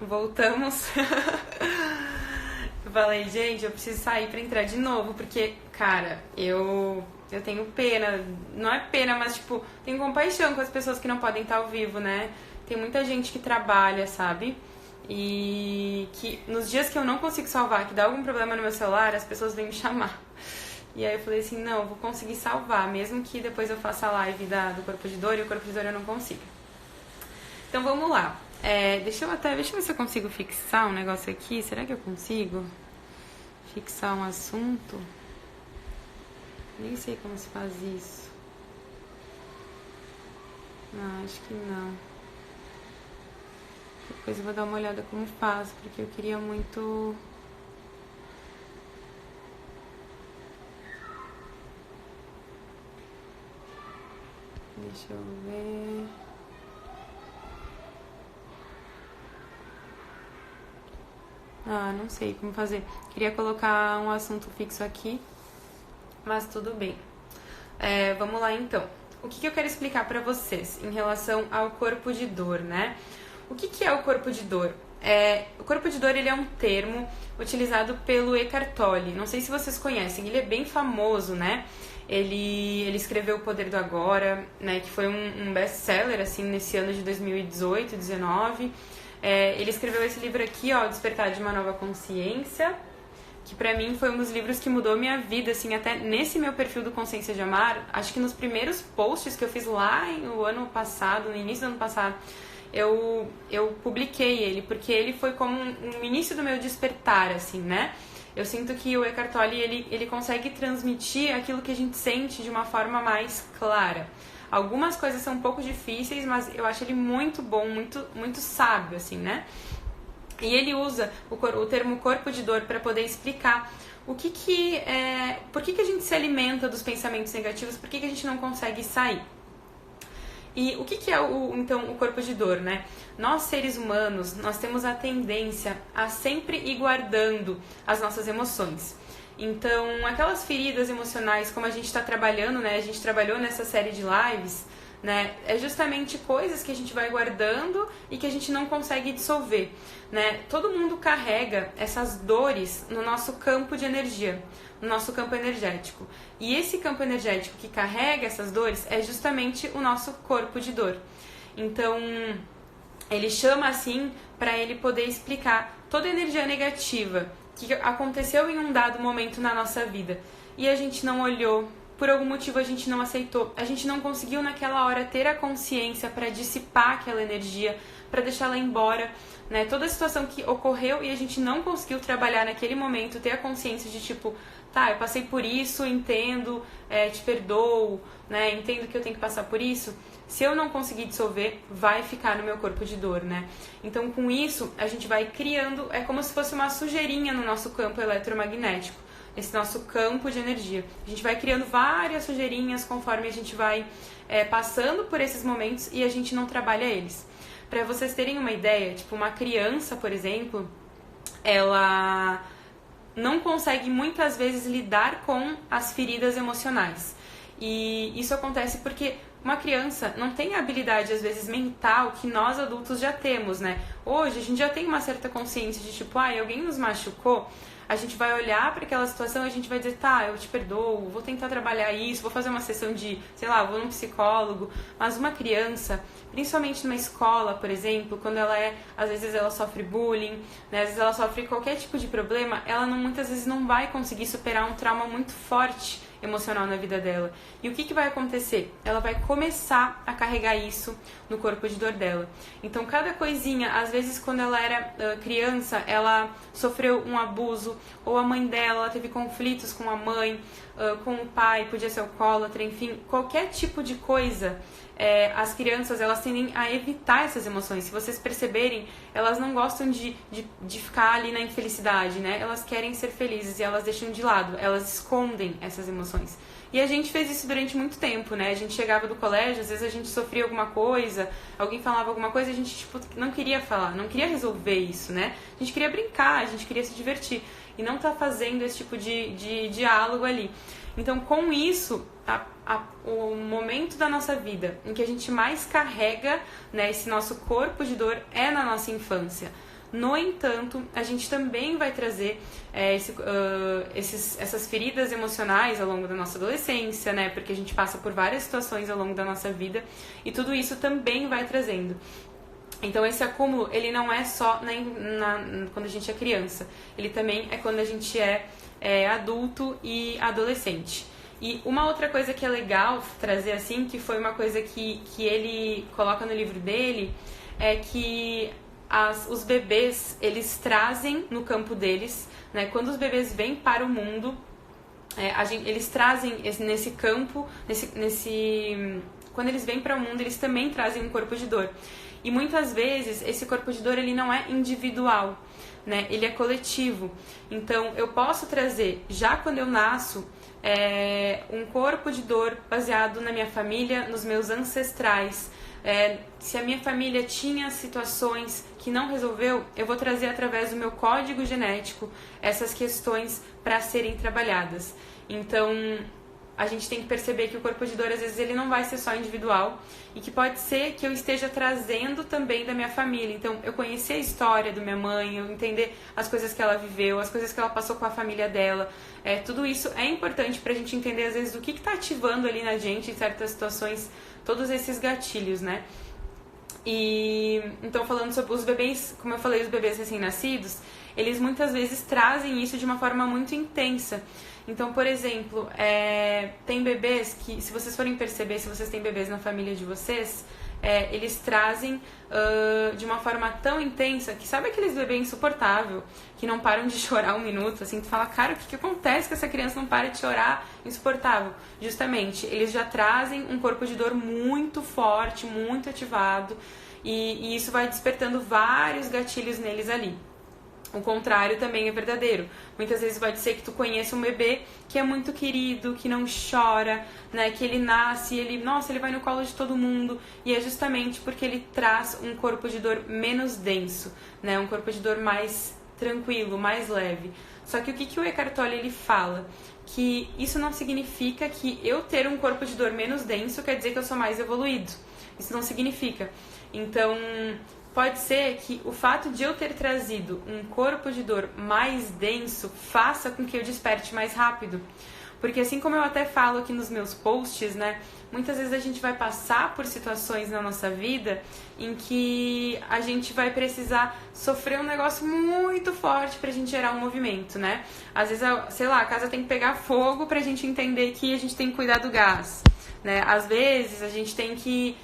voltamos. Eu falei, gente, eu preciso sair pra entrar de novo, porque, cara, eu tenho pena, não é pena, mas, tipo, tenho compaixão com as pessoas que não podem estar ao vivo, né? Tem muita gente que trabalha, sabe? E que nos dias que eu não consigo salvar, que dá algum problema no meu celular, as pessoas vêm me chamar. E aí eu falei assim, não, eu vou conseguir salvar, mesmo que depois eu faça a live do Corpo de Dor, e o Corpo de Dor eu não consigo. Então vamos lá. Deixa eu ver se eu consigo fixar um negócio aqui. Será que eu consigo fixar um assunto? Nem sei como se faz isso. Não, acho que não. Depois eu vou dar uma olhada como faço, porque eu queria muito... Deixa eu ver... não sei como fazer. Queria colocar um assunto fixo aqui, mas tudo bem. Vamos lá então. O que eu quero explicar pra vocês em relação ao corpo de dor, né? O que é o corpo de dor? O corpo de dor ele é um termo utilizado pelo Eckhart Tolle. Não sei se vocês conhecem, ele é bem famoso, né? Ele escreveu O Poder do Agora, né? Que foi um best-seller assim, nesse ano de 2018, 2019. Ele escreveu esse livro aqui, ó, Despertar de uma Nova Consciência, que pra mim foi um dos livros que mudou minha vida, assim, até nesse meu perfil do Consciência de Amar. Acho que nos primeiros posts que eu fiz lá no ano passado, no início do ano passado, eu publiquei ele, porque ele foi como um início do meu despertar, assim, né? Eu sinto que o Eckhart Tolle, ele consegue transmitir aquilo que a gente sente de uma forma mais clara. Algumas coisas são um pouco difíceis, mas eu acho ele muito bom, muito, muito sábio, assim, né? E ele usa o termo corpo de dor para poder explicar por que a gente se alimenta dos pensamentos negativos, por que a gente não consegue sair. E o que é então o corpo de dor, né? Nós, seres humanos, nós temos a tendência a sempre ir guardando as nossas emoções. Então, aquelas feridas emocionais, como a gente está trabalhando, né? A gente trabalhou nessa série de lives, né? É justamente coisas que a gente vai guardando e que a gente não consegue dissolver, né? Todo mundo carrega essas dores no nosso campo de energia, no nosso campo energético. E esse campo energético que carrega essas dores é justamente o nosso corpo de dor. Então, ele chama assim para ele poder explicar toda a energia negativa que aconteceu em um dado momento na nossa vida e a gente não olhou, por algum motivo a gente não aceitou, a gente não conseguiu naquela hora ter a consciência para dissipar aquela energia, para deixá-la embora, né? Toda a situação que ocorreu e a gente não conseguiu trabalhar naquele momento, ter a consciência de tipo, tá, eu passei por isso, entendo, te perdoo, né? Entendo que eu tenho que passar por isso. Se eu não conseguir dissolver, vai ficar no meu corpo de dor, né? Então, com isso, a gente vai criando, é como se fosse uma sujeirinha no nosso campo eletromagnético, esse nosso campo de energia. A gente vai criando várias sujeirinhas conforme a gente vai passando por esses momentos e a gente não trabalha eles. Para vocês terem uma ideia, tipo, uma criança, por exemplo, ela não consegue muitas vezes lidar com as feridas emocionais. E isso acontece porque uma criança não tem a habilidade, às vezes, mental que nós adultos já temos, né? Hoje, a gente já tem uma certa consciência de tipo, alguém nos machucou, a gente vai olhar para aquela situação e a gente vai dizer, tá, eu te perdoo, vou tentar trabalhar isso, vou fazer uma sessão de, sei lá, vou num psicólogo. Mas uma criança, principalmente numa escola, por exemplo, quando às vezes ela sofre bullying, né? Às vezes ela sofre qualquer tipo de problema, ela muitas vezes não vai conseguir superar um trauma muito forte emocional na vida dela. E o que vai acontecer? Ela vai começar a carregar isso no corpo de dor dela. Então, cada coisinha, às vezes quando ela era criança, ela sofreu um abuso, ou a mãe dela teve conflitos com a mãe, com o pai, podia ser alcoólatra, enfim, qualquer tipo de coisa. As crianças, elas tendem a evitar essas emoções. Se vocês perceberem, elas não gostam de ficar ali na infelicidade, né? Elas querem ser felizes e elas deixam de lado, elas escondem essas emoções. E a gente fez isso durante muito tempo, né? A gente chegava do colégio, às vezes a gente sofria alguma coisa, alguém falava alguma coisa, a gente tipo, não queria falar, não queria resolver isso, né? A gente queria brincar, a gente queria se divertir. E não tá fazendo esse tipo de diálogo ali. Então, com isso, o momento da nossa vida em que a gente mais carrega, né, esse nosso corpo de dor é na nossa infância. No entanto, a gente também vai trazer essas feridas emocionais ao longo da nossa adolescência, né? Porque a gente passa por várias situações ao longo da nossa vida e tudo isso também vai trazendo. Então esse acúmulo, ele não é só quando a gente é criança, ele também é quando a gente é adulto e adolescente. E uma outra coisa que é legal trazer assim, que foi uma coisa que ele coloca no livro dele, é que os bebês, eles trazem no campo deles, né, quando os bebês vêm para o mundo, eles trazem nesse campo, quando eles vêm para o mundo, eles também trazem um corpo de dor. E muitas vezes esse corpo de dor ele não é individual, né? Ele é coletivo. Então eu posso trazer, já quando eu nasço, um corpo de dor baseado na minha família, nos meus ancestrais. Se a minha família tinha situações que não resolveu, eu vou trazer através do meu código genético essas questões para serem trabalhadas. Então a gente tem que perceber que o corpo de dor, às vezes, ele não vai ser só individual e que pode ser que eu esteja trazendo também da minha família. Então, eu conhecer a história da minha mãe, eu entender as coisas que ela viveu, as coisas que ela passou com a família dela. Tudo isso é importante pra gente entender, às vezes, o que tá ativando ali na gente, em certas situações, todos esses gatilhos, né? E, então, falando sobre os bebês, como eu falei, os bebês recém-nascidos, eles muitas vezes trazem isso de uma forma muito intensa. Então, por exemplo, tem bebês que, se vocês forem perceber, se vocês têm bebês na família de vocês, eles trazem de uma forma tão intensa que, sabe aqueles bebês insuportáveis, que não param de chorar um minuto, assim, tu fala, cara, o que acontece que essa criança não para de chorar, insuportável? Justamente, eles já trazem um corpo de dor muito forte, muito ativado, e isso vai despertando vários gatilhos neles ali. O contrário também é verdadeiro. Muitas vezes pode ser que tu conheça um bebê que é muito querido, que não chora, né? Que ele nasce, ele vai no colo de todo mundo. E é justamente porque ele traz um corpo de dor menos denso, né? Um corpo de dor mais tranquilo, mais leve. Só que o que o Eckhart Tolle ele fala? Que isso não significa que eu ter um corpo de dor menos denso quer dizer que eu sou mais evoluído. Isso não significa. Então, pode ser que o fato de eu ter trazido um corpo de dor mais denso faça com que eu desperte mais rápido. Porque assim como eu até falo aqui nos meus posts, né? Muitas vezes a gente vai passar por situações na nossa vida em que a gente vai precisar sofrer um negócio muito forte pra gente gerar um movimento, né? Às vezes, sei lá, a casa tem que pegar fogo pra gente entender que a gente tem que cuidar do gás, né? Às vezes a gente tem que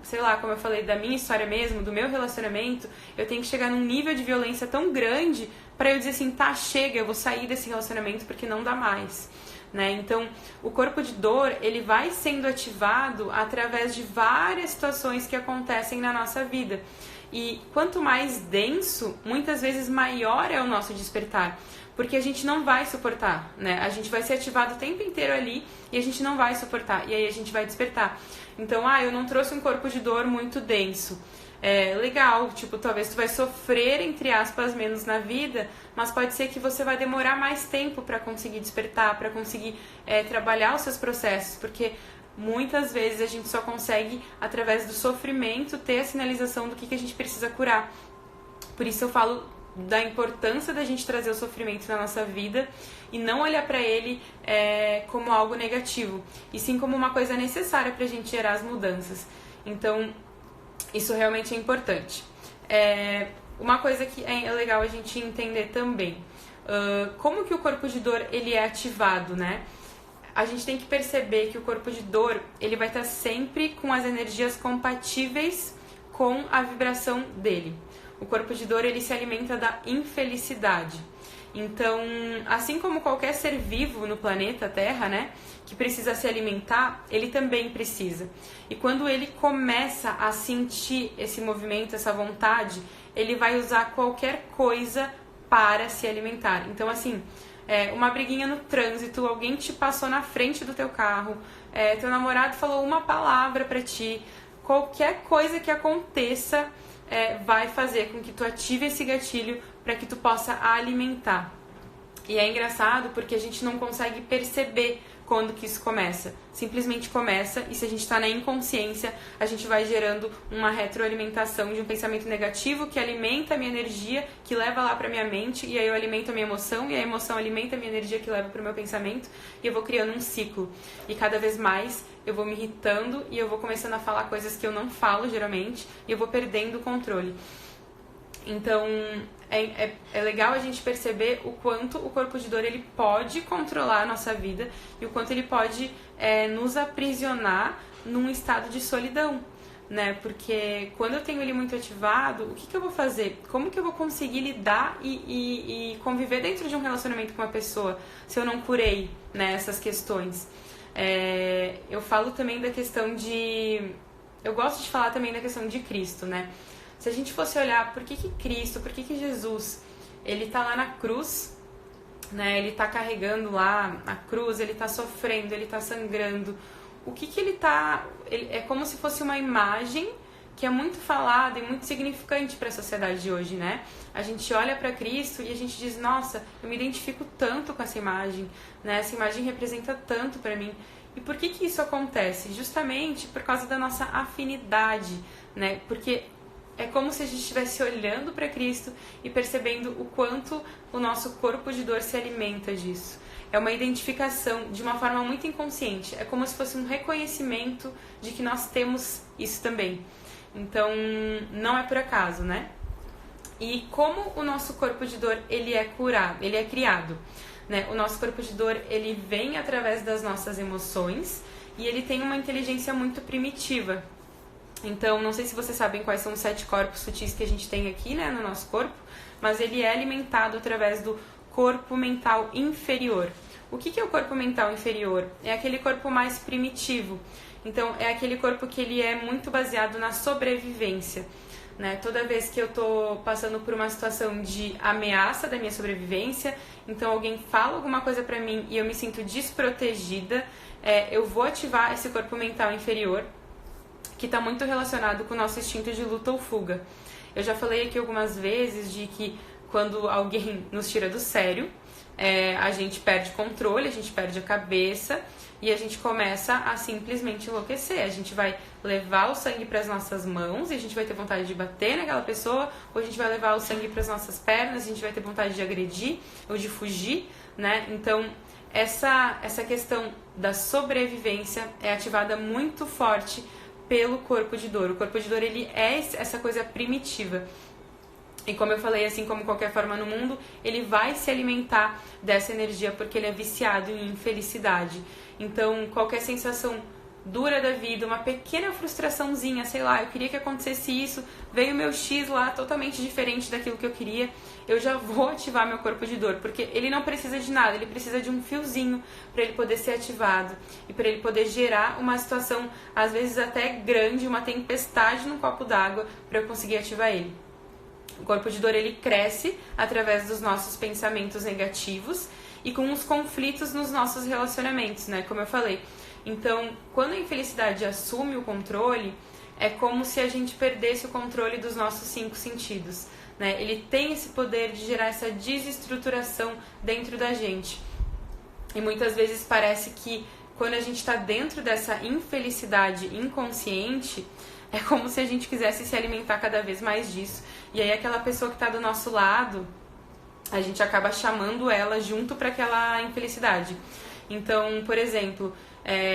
sei lá, como eu falei da minha história mesmo, do meu relacionamento, eu tenho que chegar num nível de violência tão grande pra eu dizer assim, tá, chega, eu vou sair desse relacionamento porque não dá mais, né? Então, o corpo de dor, ele vai sendo ativado através de várias situações que acontecem na nossa vida. E quanto mais denso, muitas vezes maior é o nosso despertar. Porque a gente não vai suportar, né? A gente vai ser ativado o tempo inteiro ali e a gente não vai suportar. E aí a gente vai despertar. Então, eu não trouxe um corpo de dor muito denso. Legal, tipo, talvez tu vai sofrer, entre aspas, menos na vida, mas pode ser que você vai demorar mais tempo para conseguir despertar, para conseguir trabalhar os seus processos, porque muitas vezes a gente só consegue, através do sofrimento, ter a sinalização do que a gente precisa curar. Por isso eu falo da importância da gente trazer o sofrimento na nossa vida e não olhar para ele como algo negativo, e sim como uma coisa necessária para a gente gerar as mudanças. Então, isso realmente é importante. Uma coisa que é legal a gente entender também, como que o corpo de dor ele é ativado, né? A gente tem que perceber que o corpo de dor ele vai estar sempre com as energias compatíveis com a vibração dele. O corpo de dor, ele se alimenta da infelicidade. Então, assim como qualquer ser vivo no planeta Terra, né, que precisa se alimentar, ele também precisa. E quando ele começa a sentir esse movimento, essa vontade, ele vai usar qualquer coisa para se alimentar. Então, assim, uma briguinha no trânsito, alguém te passou na frente do teu carro, teu namorado falou uma palavra pra ti, qualquer coisa que aconteça vai fazer com que tu ative esse gatilho para que tu possa alimentar. E é engraçado porque a gente não consegue perceber quando que isso começa? Simplesmente começa, e se a gente está na inconsciência, a gente vai gerando uma retroalimentação de um pensamento negativo que alimenta a minha energia, que leva lá para minha mente, e aí eu alimento a minha emoção, e a emoção alimenta a minha energia que leva para o meu pensamento, e eu vou criando um ciclo. E cada vez mais eu vou me irritando e eu vou começando a falar coisas que eu não falo geralmente, e eu vou perdendo o controle. Então, é legal a gente perceber o quanto o corpo de dor ele pode controlar a nossa vida e o quanto ele pode nos aprisionar num estado de solidão, né? Porque quando eu tenho ele muito ativado, o que eu vou fazer? Como que eu vou conseguir lidar e conviver dentro de um relacionamento com uma pessoa se eu não curei, né, essas questões? Eu falo também da questão de... Eu gosto de falar também da questão de Cristo, né? Se a gente fosse olhar por que Cristo, por que Jesus, ele tá lá na cruz, né? Ele tá carregando lá a cruz, ele tá sofrendo, ele tá sangrando. O que ele tá... é como se fosse uma imagem que é muito falada e muito significante para a sociedade de hoje, né? A gente olha para Cristo e a gente diz, nossa, eu me identifico tanto com essa imagem, né? Essa imagem representa tanto para mim. E por que isso acontece? Justamente por causa da nossa afinidade, né? Porque é como se a gente estivesse olhando para Cristo e percebendo o quanto o nosso corpo de dor se alimenta disso. É uma identificação de uma forma muito inconsciente. É como se fosse um reconhecimento de que nós temos isso também. Então, não é por acaso, né? E como o nosso corpo de dor ele é curado, ele é criado, né? O nosso corpo de dor ele vem através das nossas emoções e ele tem uma inteligência muito primitiva. Então, não sei se vocês sabem quais são os 7 corpos sutis que a gente tem aqui, né, no nosso corpo, mas ele é alimentado através do corpo mental inferior. O que é o corpo mental inferior? É aquele corpo mais primitivo. Então, é aquele corpo que ele é muito baseado na sobrevivência, né? Toda vez que eu tô passando por uma situação de ameaça da minha sobrevivência, então alguém fala alguma coisa pra mim e eu me sinto desprotegida, eu vou ativar esse corpo mental inferior, que está muito relacionado com o nosso instinto de luta ou fuga. Eu já falei aqui algumas vezes de que quando alguém nos tira do sério, a gente perde controle, a gente perde a cabeça e a gente começa a simplesmente enlouquecer. A gente vai levar o sangue para as nossas mãos e a gente vai ter vontade de bater naquela pessoa, ou a gente vai levar o sangue para as nossas pernas e a gente vai ter vontade de agredir ou de fugir, né? Então, essa questão da sobrevivência é ativada muito forte pelo corpo de dor. O corpo de dor ele é essa coisa primitiva. E como eu falei, assim como qualquer forma no mundo, ele vai se alimentar dessa energia porque ele é viciado em infelicidade. Então, qualquer sensação dura da vida, uma pequena frustraçãozinha, sei lá, eu queria que acontecesse isso, veio meu X lá totalmente diferente daquilo que eu queria, eu já vou ativar meu corpo de dor, porque ele não precisa de nada, ele precisa de um fiozinho para ele poder ser ativado e para ele poder gerar uma situação, às vezes até grande, uma tempestade no copo d'água para eu conseguir ativar ele. O corpo de dor ele cresce através dos nossos pensamentos negativos e com os conflitos nos nossos relacionamentos, né? Como eu falei. Então, quando a infelicidade assume o controle, é como se a gente perdesse o controle dos nossos 5 sentidos, né? Ele tem esse poder de gerar essa desestruturação dentro da gente. E muitas vezes parece que quando a gente está dentro dessa infelicidade inconsciente, é como se a gente quisesse se alimentar cada vez mais disso. E aí aquela pessoa que está do nosso lado, a gente acaba chamando ela junto para aquela infelicidade. Então, por exemplo,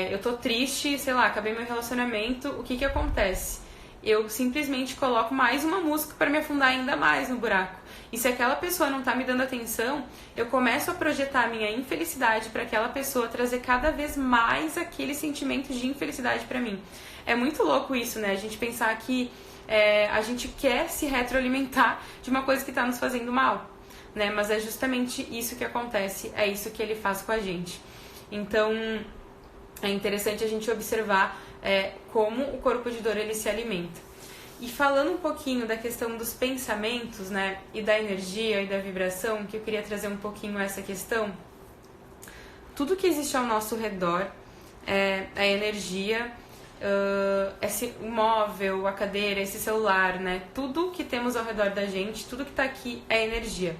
eu tô triste, sei lá, acabei meu relacionamento, o que acontece? Eu simplesmente coloco mais uma música para me afundar ainda mais no buraco. E se aquela pessoa não tá me dando atenção, eu começo a projetar a minha infelicidade para aquela pessoa trazer cada vez mais aquele sentimento de infelicidade para mim. É muito louco isso, né? A gente pensar que a gente quer se retroalimentar de uma coisa que tá nos fazendo mal, né? Mas é justamente isso que acontece, é isso que ele faz com a gente. Então, é interessante a gente observar como o corpo de dor ele se alimenta. E falando um pouquinho da questão dos pensamentos, né, e da energia e da vibração, que eu queria trazer um pouquinho essa questão, tudo que existe ao nosso redor a energia, esse móvel, a cadeira, esse celular, né, tudo que temos ao redor da gente, tudo que está aqui é energia.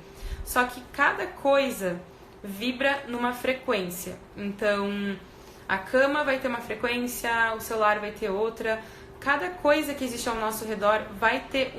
Só que cada coisa vibra numa frequência. Então, a cama vai ter uma frequência, o celular vai ter outra. Cada coisa que existe ao nosso redor vai ter